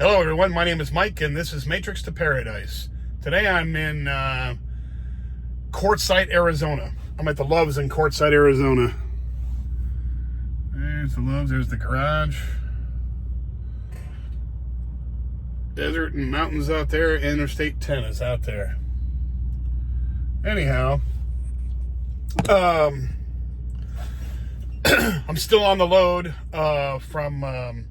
Hello everyone, my name is Mike and this is Matrix to Paradise. Today I'm in Quartzsite, Arizona. I'm at the Loves in Quartzsite, Arizona. There's the Loves, there's the garage. Desert and mountains out there, Interstate 10 is out there. Anyhow, I'm still on the load from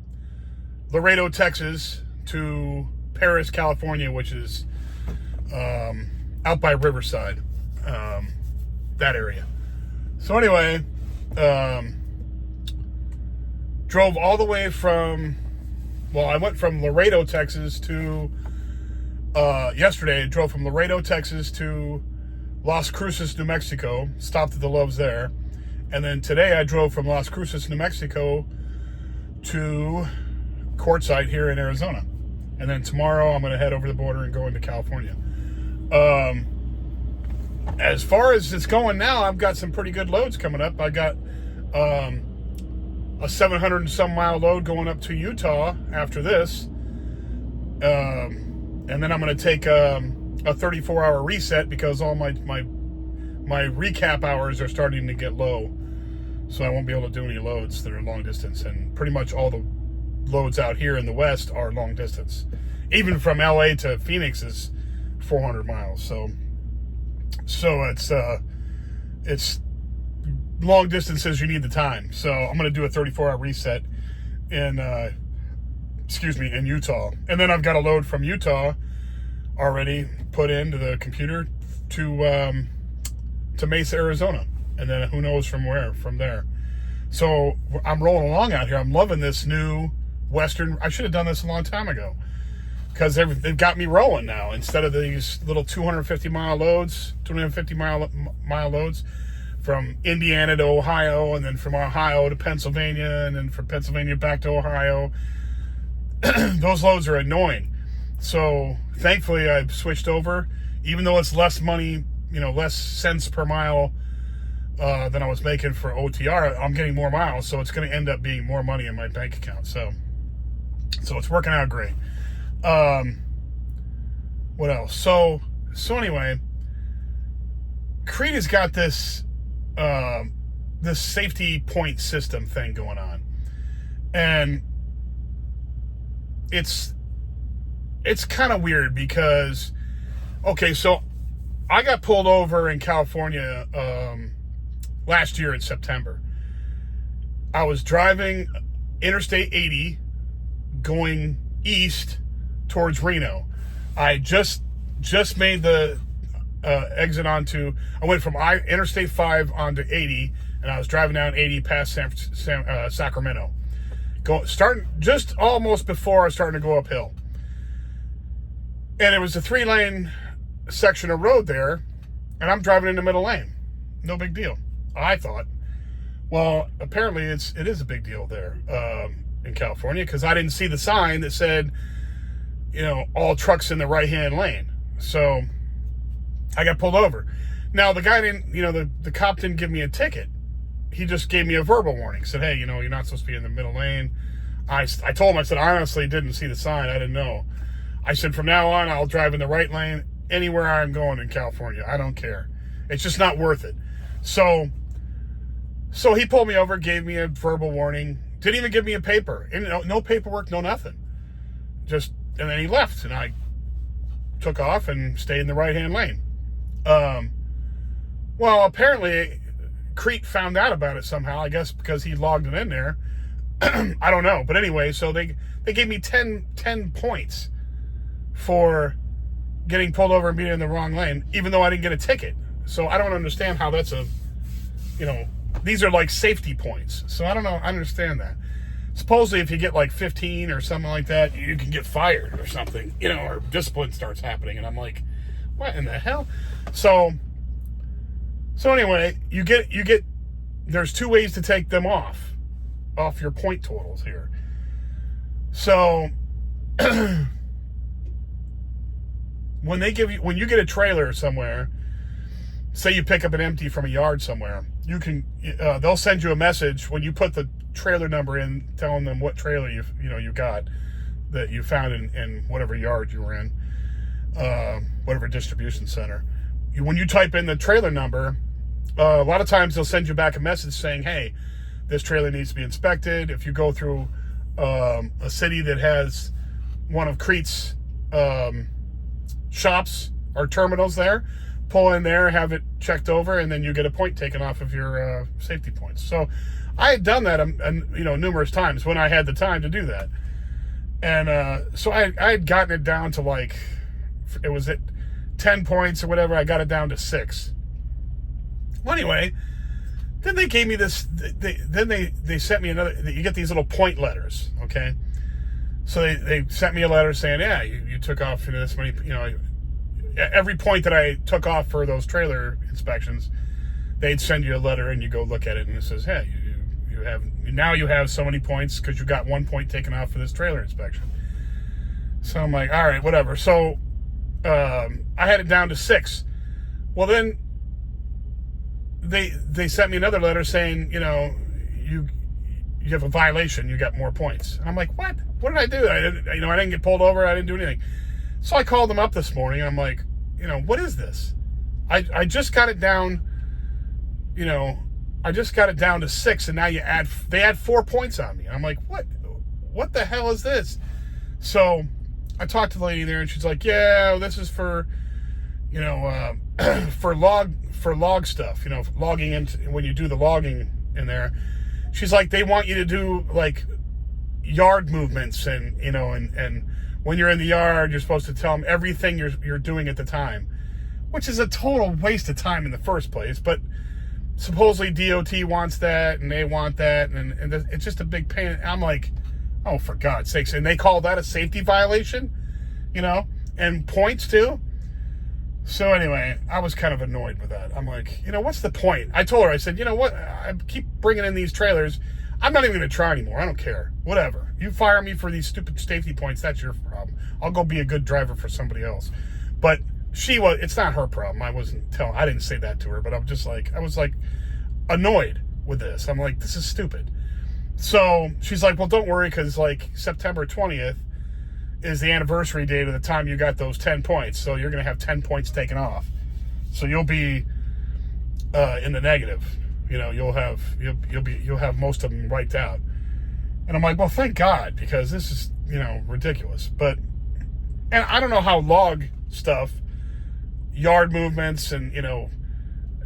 Laredo, Texas to Paris, California, which is out by Riverside, that area. So anyway, drove all the way from, I went from Laredo, Texas to, yesterday I drove from Laredo, Texas to Las Cruces, New Mexico, stopped at the Loves there. And then today I drove from Las Cruces, New Mexico to Quartzsite here in Arizona. And then tomorrow I'm going to head over the border and go into California. As far as it's going now, I've got some pretty good loads coming up. I got a 700 and some mile load going up to Utah after this. And then I'm going to take a 34-hour reset because all my recap hours are starting to get low. So I won't be able to do any loads that are long distance. And pretty much all the loads out here in the West are long distance. Even from LA to Phoenix is 400 miles. So it's long distances, you need the time. So I'm going to do a 34-hour reset in Utah. And then I've got a load from Utah already put into the computer to Mesa, Arizona. And then who knows from there. So I'm rolling along out here. I'm loving this new Western. I should have done this a long time ago because they've got me rolling now. Instead of these little 250 mile loads from Indiana to Ohio, and then from Ohio to Pennsylvania, and then from Pennsylvania back to Ohio. Those loads are annoying. So thankfully I've switched over, even though it's less money, less cents per mile than I was making for OTR. I'm getting more miles, so it's going to end up being more money in my bank account. So it's working out great. What else? So anyway, Creed has got this safety point system thing going on, and it's kind of weird because, okay, so I got pulled over in California last year in September. I was driving Interstate 80 going east towards Reno. I just made the exit I went from Interstate 5 onto 80, and I was driving down 80 past Sacramento. Starting just almost before I was starting to go uphill. And it was a 3-lane section of road there, and I'm driving in the middle lane. No big deal, I thought. Well, apparently it is a big deal there in California, because I didn't see the sign that said, all trucks in the right-hand lane. So I got pulled over. Now, the guy didn't, the cop didn't give me a ticket. He just gave me a verbal warning. Said, hey, you're not supposed to be in the middle lane. I told him, I said, I honestly didn't see the sign. I didn't know. I said, from now on, I'll drive in the right lane anywhere I'm going in California. I don't care. It's just not worth it. So he pulled me over, gave me a verbal warning. Didn't even give me a paper. No paperwork, no nothing. And then he left, and I took off and stayed in the right-hand lane. Well, apparently, Crete found out about it somehow, I guess because he logged it in there. I don't know. But anyway, so they gave me 10 points for getting pulled over and being in the wrong lane, even though I didn't get a ticket. So I don't understand how that's these are like safety points. So I don't know. I understand that. Supposedly if you get like 15 or something like that, you can get fired or something, or discipline starts happening. And I'm like, what in the hell? So anyway, you get, there's 2 ways to take them off your point totals here. So when you get a trailer somewhere, say you pick up an empty from a yard somewhere, they'll send you a message when you put the trailer number in, telling them what trailer you got. that you found in whatever yard you were in, whatever distribution center. When you type in the trailer number, a lot of times they'll send you back a message saying, hey, this trailer needs to be inspected. If you go through a city that has one of Crete's shops or terminals there, pull in there, have it checked over, and then you get a point taken off of your safety points. So I had done that, numerous times when I had the time to do that. And so I had gotten it down to like, it was at 10 points or whatever. I got it down to 6. Well, anyway, then they gave me this, they sent me another, you get these little point letters, okay? So they sent me a letter saying, yeah, you took off this many, every point that I took off for those trailer inspections, they'd send you a letter and you go look at it and it says, hey, you have so many points because you got 1 point taken off for this trailer inspection. So I'm like, all right, whatever. So I had it down to 6. Well, then they sent me another letter saying, you have a violation. You got more points. And I'm like, what? What did I do? I didn't get pulled over. I didn't do anything. So I called them up this morning. I'm like, what is this? I just got it down. I just got it down to 6, and now they add 4 points on me. I'm like, what the hell is this? So I talked to the lady there, and she's like, yeah, this is for, for log stuff, logging into, when you do the logging in there. She's like, they want you to do like yard movements and when you're in the yard, you're supposed to tell them everything you're doing at the time, which is a total waste of time in the first place. But supposedly DOT wants that and they want that, and it's just a big pain. I'm like, oh, for God's sakes. And they call that a safety violation, and points too. So anyway, I was kind of annoyed with that. I'm like, what's the point? I told her, I said, what? I keep bringing in these trailers. I'm not even going to try anymore. I don't care. Whatever. You fire me for these stupid safety points, that's your problem. I'll go be a good driver for somebody else. But it's not her problem. I didn't say that to her, but I was like annoyed with this. I'm like, this is stupid. So she's like, well, don't worry, because like September 20th is the anniversary date of the time you got those 10 points. So you're going to have 10 points taken off. So you'll be in the negative. You'll have most of them wiped out. And I'm like, well, thank God, because this is, ridiculous. And I don't know how log stuff, yard movements, and,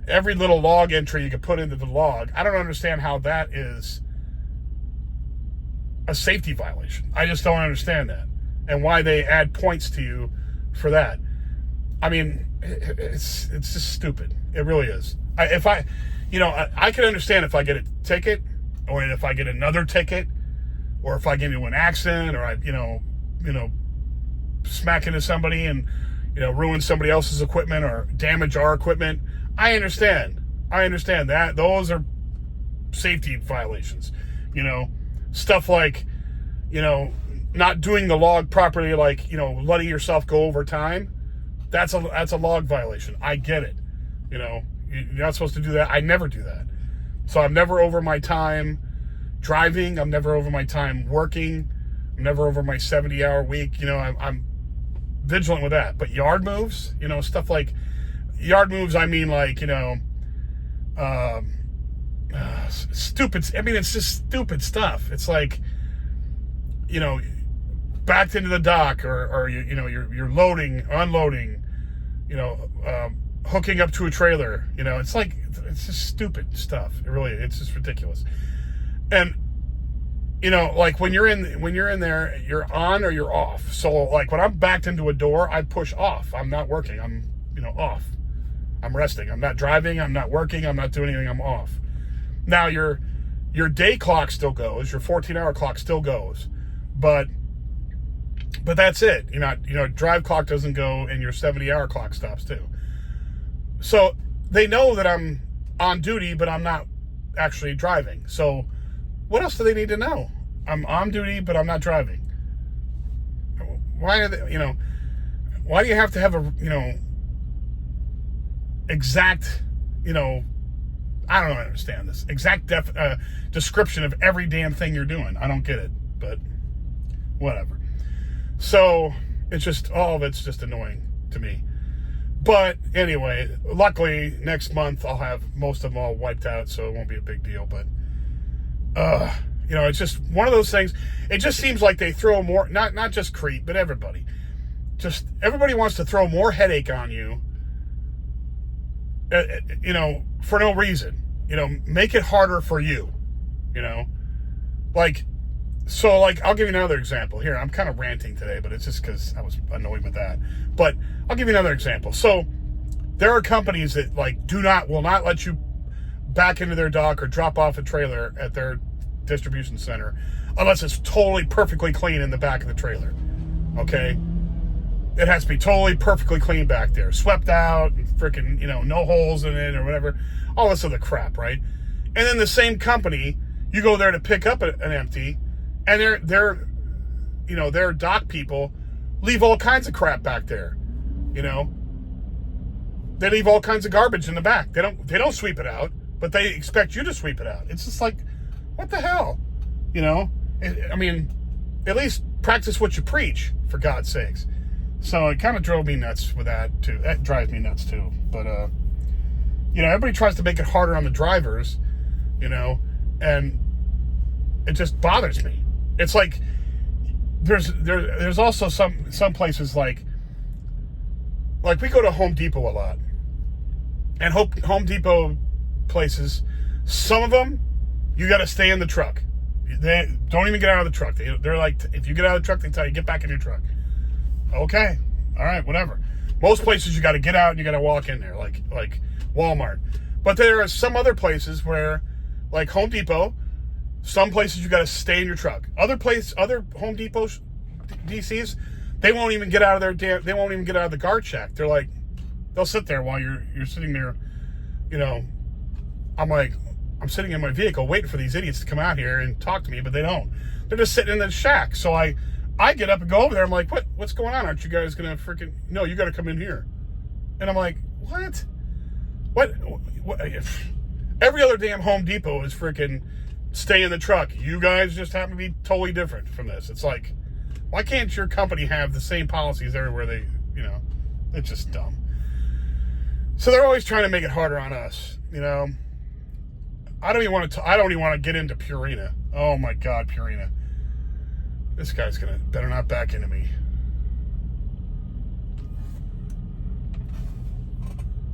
every little log entry you could put into the log, I don't understand how that is a safety violation. I just don't understand that. And why they add points to you for that. I mean, it's just stupid. It really is. I can understand if I get a ticket, or if I get another ticket, or if I get into an accident, or I, smack into somebody and, ruin somebody else's equipment or damage our equipment. I understand that. Those are safety violations. Stuff like, not doing the log properly, like, letting yourself go over time. That's a log violation. I get it. You're not supposed to do that. I never do that. So I'm never over my time driving. I'm never over my time working. I'm never over my 70-hour week. I'm vigilant with that. But yard moves, stuff like yard moves, I mean, like, stupid. I mean, it's just stupid stuff. It's like, backed into the dock, or you're loading, unloading, hooking up to a trailer. It's just stupid stuff. It's just ridiculous. And like when you're in there, you're on or you're off. So like when I'm backed into a door, I push off. I'm not working. I'm off. I'm resting. I'm not driving. I'm not working. I'm not doing anything. I'm off. Now your day clock still goes. Your 14-hour clock still goes, but that's it. Drive clock doesn't go, and your 70-hour clock stops too. So they know that I'm on duty, but I'm not actually driving. So what else do they need to know? I'm on duty, but I'm not driving. Why are they, why do you have to have a, exact, I don't understand this. Exact description of every damn thing you're doing. I don't get it, but whatever. So it's just, all of it's just annoying to me. But anyway, luckily next month I'll have most of them all wiped out, so it won't be a big deal. But it's just one of those things. It just seems like they throw more, not just Crete, but everybody. Just everybody wants to throw more headache on you, for no reason. Make it harder for you. I'll give you another example. Here, I'm kind of ranting today, but it's just because I was annoyed with that. But I'll give you another example. So there are companies that will not let you back into their dock or drop off a trailer at their distribution center unless it's totally perfectly clean in the back of the trailer. Okay? It has to be totally perfectly clean back there. Swept out, freaking, no holes in it or whatever. All this other crap, right? And then the same company, you go there to pick up an empty, and their dock people leave all kinds of crap back there. They leave all kinds of garbage in the back. They don't sweep it out, but they expect you to sweep it out. It's just like, what the hell? I mean, at least practice what you preach, for God's sakes. So it kind of drove me nuts with that too. That drives me nuts too. But everybody tries to make it harder on the drivers, and it just bothers me. It's like there's also some places like we go to Home Depot a lot, and Home Depot places, some of them you got to stay in the truck. They don't even get out of the truck. They're like, if you get out of the truck, they tell you get back in your truck. Okay, all right, whatever. Most places you got to get out and you got to walk in there, like Walmart. But there are some other places where, like Home Depot, some places you got to stay in your truck. Other Home Depot DCs, they won't even get out of they won't even get out of the guard shack. They're like, they'll sit there while you're sitting there. I'm like, I'm sitting in my vehicle waiting for these idiots to come out here and talk to me, but they don't. They're just sitting in the shack. So I get up and go over there. I'm like, what's going on? Aren't you guys gonna no, you got to come in here. And I'm like, what? Every other damn Home Depot is freaking stay in the truck. You guys just happen to be totally different from this. It's like, why can't your company have the same policies everywhere? It's just dumb. So they're always trying to make it harder on us. I don't even want to get into Purina. Oh my God, Purina. This guy's better not back into me.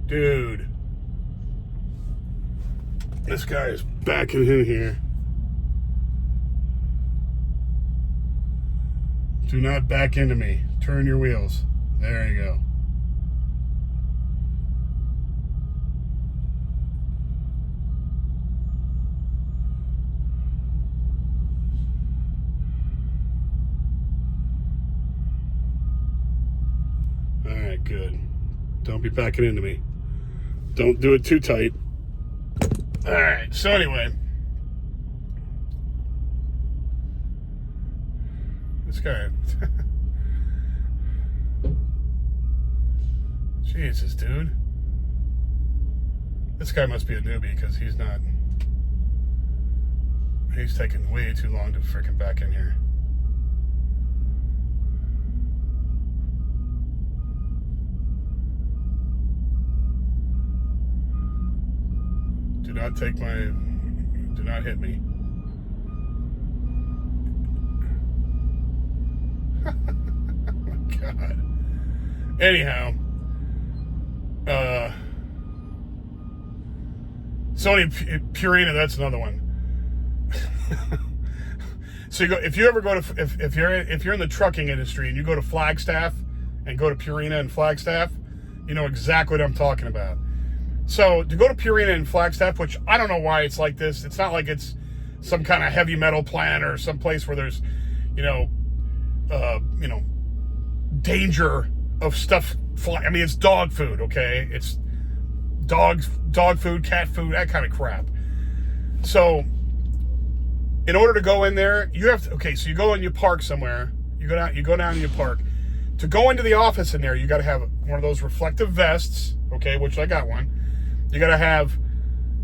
Dude. This guy is backing in here. Do not back into me. Turn your wheels. There you go. All right, good. Don't be backing into me. Don't do it too tight. All right, so anyway. This guy. Jesus, dude. This guy must be a newbie because he's taking way too long to freaking back in here. Do not hit me. Oh my God. Anyhow, Sony Purina, that's another one. So if you're in the trucking industry and you go to Flagstaff and go to Purina and Flagstaff, you know exactly what I'm talking about. So to go to Purina and Flagstaff, which I don't know why it's like this. It's not like it's some kind of heavy metal plant or some place where there's, danger of stuff flying. I mean, it's dog food, okay? It's dog food, cat food, that kind of crap. So in order to go in there, you have to, so you go and you park somewhere. You go down and you park. To go into the office in there, you got to have one of those reflective vests, okay, which I got one. You got to have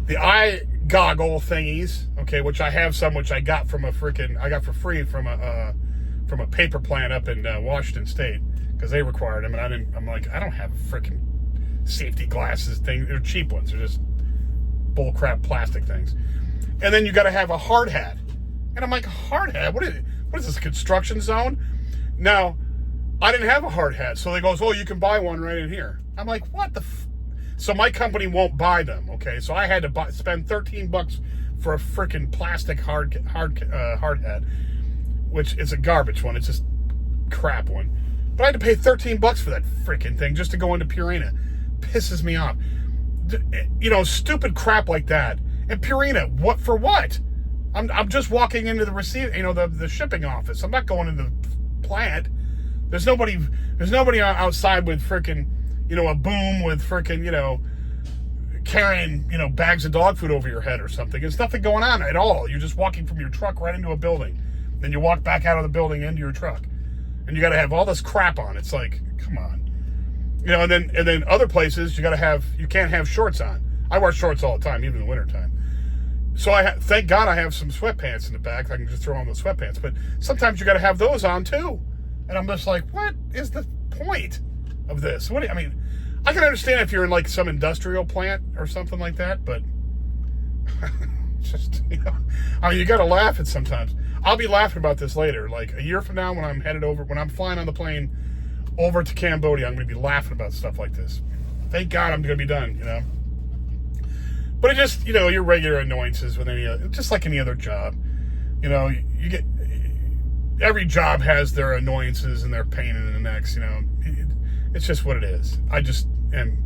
the eye goggle thingies, okay, which I have some, which I got for free from from a paper plant up in Washington State because they required them, and I'm like, I don't have freaking safety glasses thing. They're cheap ones. They're just bull crap plastic things. And then you got to have a hard hat. And I'm like, hard hat? What is this, a construction zone? Now, I didn't have a hard hat. So they goes, oh, you can buy one right in here. I'm like, what the So my company won't buy them, okay? So I had to spend $13 for a freaking plastic hard hat, which is a garbage one. It's just crap one. But I had to pay $13 for that freaking thing just to go into Purina. Pisses me off. Stupid crap like that. And Purina, what for what? I'm just walking into the the shipping office. I'm not going into the plant. There's nobody outside with freaking, a boom with freaking, carrying, bags of dog food over your head or something. There's nothing going on at all. You're just walking from your truck right into a building. Then you walk back out of the building into your truck. And you got to have all this crap on. It's like, come on. And then other places you can't have shorts on. I wear shorts all the time, even in the wintertime. So thank God I have some sweatpants in the back. I can just throw on those sweatpants. But sometimes you got to have those on too. And I'm just like, what is the point of this? I can understand if you're in like some industrial plant or something like that, but just, you got to laugh at sometimes. I'll be laughing about this later. Like a year from now when I'm flying on the plane over to Cambodia, I'm going to be laughing about stuff like this. Thank God I'm going to be done, But it just, your regular annoyances with just like any other job. You get, every job has their annoyances and their pain in the necks, It's just what it is. I just am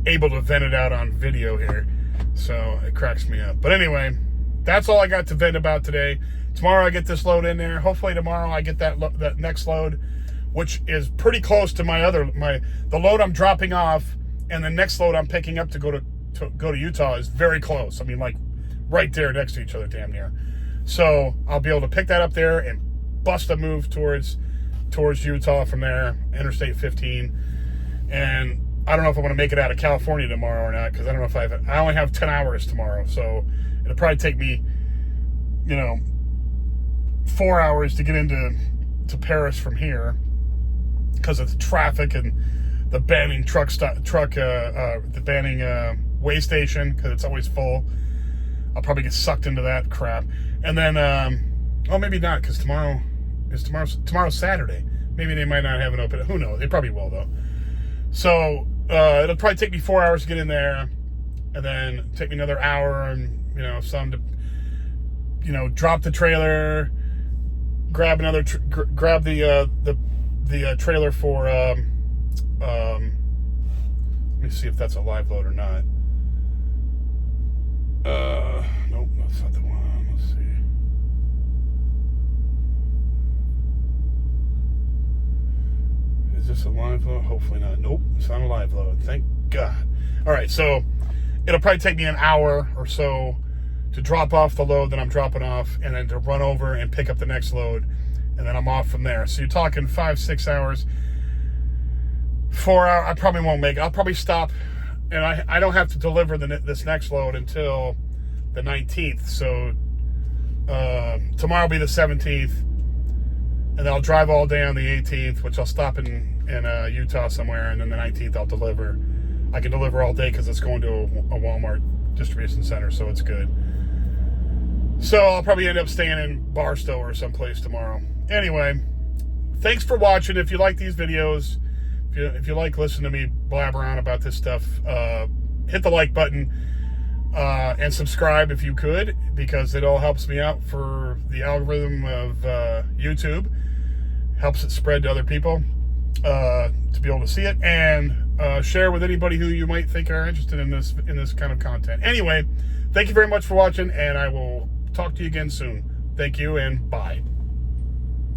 able to vent it out on video here. So it cracks me up. But anyway, that's all I got to vent about today. Tomorrow I get this load in there. Hopefully tomorrow I get that next load, which is pretty close to the load I'm dropping off, and the next load I'm picking up to go to Utah is very close. Like right there next to each other, damn near. So I'll be able to pick that up there and bust a move towards Utah from there, Interstate 15. And I don't know if I'm going to make it out of California tomorrow or not, because I don't know if I only have 10 hours tomorrow. So it'll probably take me, 4 hours to get into Paris from here because of the traffic and the Banning the Banning way station, because it's always full. I'll probably get sucked into that crap. And then, maybe not, because tomorrow's Saturday. Maybe they might not have it open. Who knows? They probably will, though. So it'll probably take me 4 hours to get in there, and then take me another hour and some to drop the trailer, grab the trailer for let me see if that's a live load or not. Nope, that's not the one. Let's see. Is this a live load? Hopefully not. Nope, it's not a live load. Thank God. All right, so it'll probably take me an hour or so to drop off the load that I'm dropping off, and then to run over and pick up the next load, and then I'm off from there. So you're talking 5-6 hours. 4 hours, I probably won't make it. I'll probably stop, and I don't have to deliver this next load until the 19th. So tomorrow will be the 17th, and then I'll drive all day on the 18th, which I'll stop in Utah somewhere, and then the 19th I'll deliver. I can deliver all day because it's going to a Walmart distribution center, so it's good. So I'll probably end up staying in Barstow or someplace tomorrow. Anyway, thanks for watching. If you like these videos, if you like listening to me blabber on about this stuff, hit the like button and subscribe if you could, because it all helps me out for the algorithm of YouTube. Helps it spread to other people to be able to see it, and share with anybody who you might think are interested in this kind of content. Anyway, thank you very much for watching, and I will talk to you again soon. Thank you, and bye.